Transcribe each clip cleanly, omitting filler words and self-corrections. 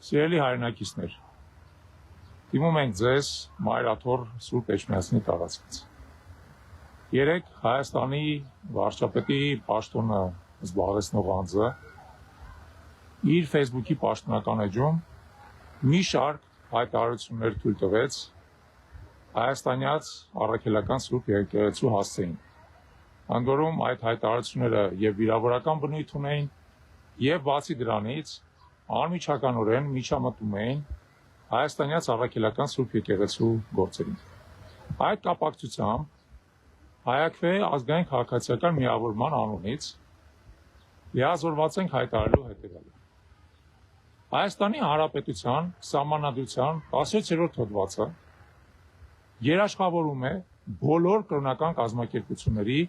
Սիրելի հայրենակիցներ, դիմում ենք ձեզ Մայրաթոր Սուրբ Էջմիածնի տարածքից։ Երեկ Հայաստանի վարչապետի պաշտոնը զբաղեցնող անձը իր Facebook-ի պաշտոնական էջում մի շարք հայտարարություններ թույլ տվեց հայաստանյաց առաքելական Սուրբ Եկեղեցու հասցեին։ Ընդ որում այդ հայտարարությունները եւ վիրավորական բնույթ ունեին, եւ բացի դրանից անմիջականորեն միջամտում էին հայաստանյաց առաքելական Սուրբ Եկեղեցու գործերին։ Այդ կապակցությամբ Հայաքվե ազգային քաղաքացիական միավորման անունից լիազորված ենք հայտարարելու հետևյալը։ Հայաստանի Հանրապետության Սահմանադրության 17-րդ հոդվածը երաշխավորում է բոլոր կրոնական կազմակերպությունների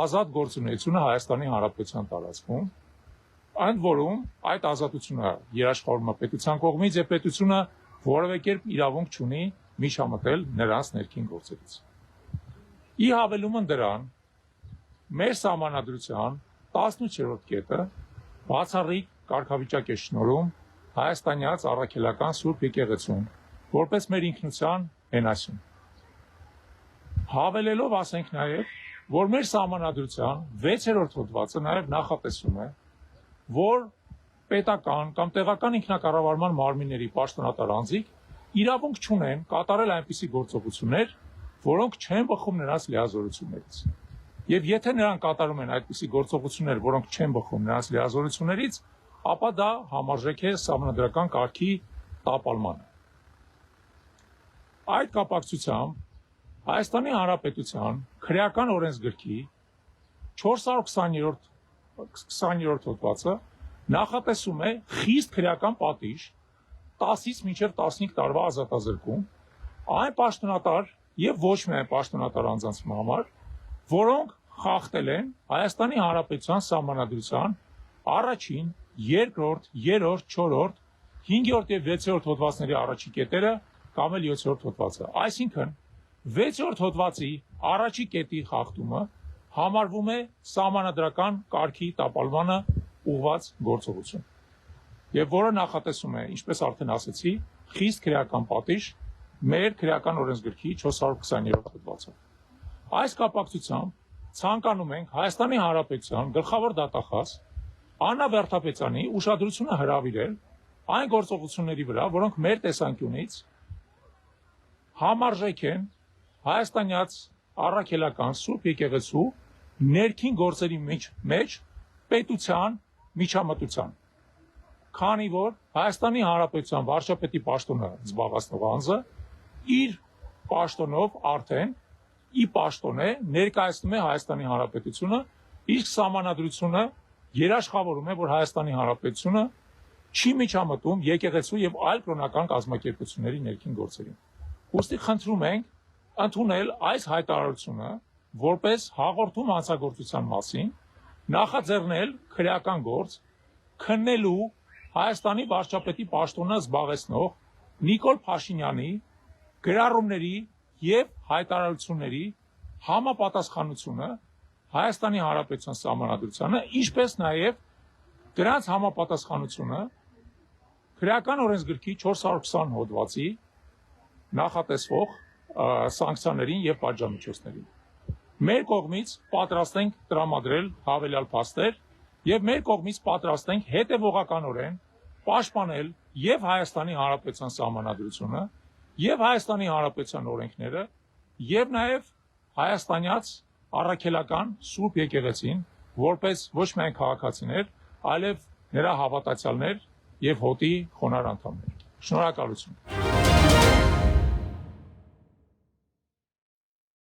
ազատ գործունեությունը Հայաստանի Հանրապետության տարածքում, ընդ որում այդ ազատությունը երաշխավորում է պետության կողմից եւ պետությունը որևէ կերպ իրավունք չունի միջամտել նրանց ներքին գործերից։ Ի հավելումն դրան, մեր Սահմանադրության 18-րդ կետը բացառիկ կարգավիճակ է շնորհում հայաստանյաց առաքելական Սուրբ Եկեղեցուն, որպես մեր ինքնության հենասյուն։ Հավելելով ասենք նաև, որ մեր Սահմանադրության 6-րդ հոդվածը նաև նախատեսում է, որ պետական կամ տեղական ինքնակառավարման մարմինների պաշտոնատար անձիկ իրավունք չունեն կատարել այնպիսի գործողություններ, որոնք չեն բխում նրանց լիազորություններից։ Եվ եթե նրանք կատարում են այդպիսի գործողություններ, որոնք չեն բխում նրանց լիազորություններից, ապա դա համարժեք է սահմանադրական կարգի տապալմանը։ Այդ կապակցությամբ Հայաստանի Հանրապետության քրեական օրենսգրքի 420-րդ հոդվածը նախատեսում է խիստ քրեական պատիժ 10-ից մինչև 15 տարվա ազատազրկում այն պաշտոնատար եւ ոչ միայն պաշտոնատար անձանց համար, որոնք խախտել են Հայաստանի Հանրապետության Սահմանադրության առաջին, երկրորդ, երրորդ, չորրորդ, 5-րդ եւ 6-րդ հոդվածների առաջի կետերը կամ էլ 7-րդ հոդվածը։ Այսինքն 6-րդ հոդվածի առաջի կետի խախտումը համարվում է սահմանադրական կարգի տապալմանը ուղղված գործողություն, եւ որը նախատեսում է, ինչպես արդեն ասացի, խիստ քրեական պատիժ մեր քրեական օրենսգրքի 420-րդ հոդվածով։ Այս կապակցությամբ ցանկանում ենք Հայաստանի Հանրապետության գլխավոր դատախազ Աննա Վերթապետյանի ուշադրությունը հրավիրել այն գործողությունների վրա, որոնք մեր տեսանկյունից համարժեք են հայաստանյաց առաքելական Սուրբ Եկեղեցու ներքին գործերի մեջ պետության միջամտության։ Քանի որ Հայաստանի Հանրապետության վարչապետի պաշտոնը զբաղեցնող անձը իր պաշտոնով արդեն ի պաշտոն է ներկայացնում է Հայաստանի Հանրապետությունը, իսկ Սահմանադրությունը երաշխավորում է, որ Հայաստանի Հանրապետությունը չի միջամտում եկեղեցու եւ այլ կրոնական կազմակերպությունների ներքին գործերին։ Ուստի խնդրում ենք ընդունել այս հայտարարությունը որպես հաղորդում հանցագործության մասին, նախաձեռնել քրեական գործ քննելու Հայաստանի վարչապետի պաշտոնը զբաղեցնող Նիկոլ Փաշինյանի գրառումների եւ հայտարարությունների համապատասխանությունը Հայաստանի Հանրապետության Սահմանադրությանը, ինչպես նաեւ դրանց համապատասխանությունը քրեական օրենսգրքի 420 հոդվածի նախատեսվող սանկցիաներին եւ պատժամիջոցներին։ Մեր կողմից պատրաստ ենք տրամադրել հավելյալ փաստեր եւ մեր կողմից պատրաստ ենք հետեւողականորեն պաշտպանել եւ Հայաստանի Հանրապետության Սահմանադրությունը եւ Հայաստանի Հանրապետության օրենքները եւ նաեւ հայաստանյաց առաքելական Սուրբ Եկեղեցին որպես ոչ միայն քաղաքացիներ, այլև նրա հավատացյալներ եւ հոտի խոնար անդամներ։ Շնորհակալություն։